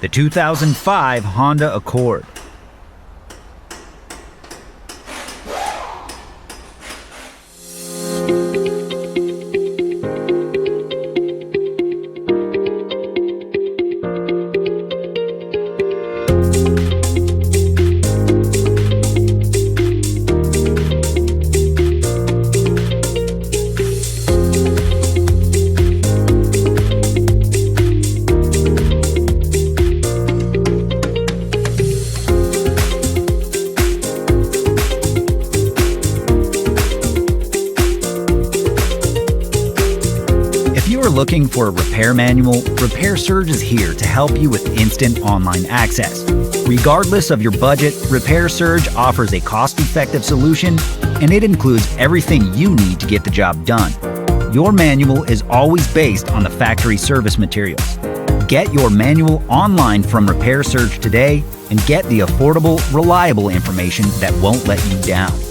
the 2005 Honda Accord. If you are looking for a repair manual, Repair Surge is here to help you with instant online access. Regardless of your budget, Repair Surge offers a cost-effective solution, and it includes everything you need to get the job done. Your manual is always based on the factory service materials. Get your manual online from Repair Surge today and get the affordable, reliable information that won't let you down.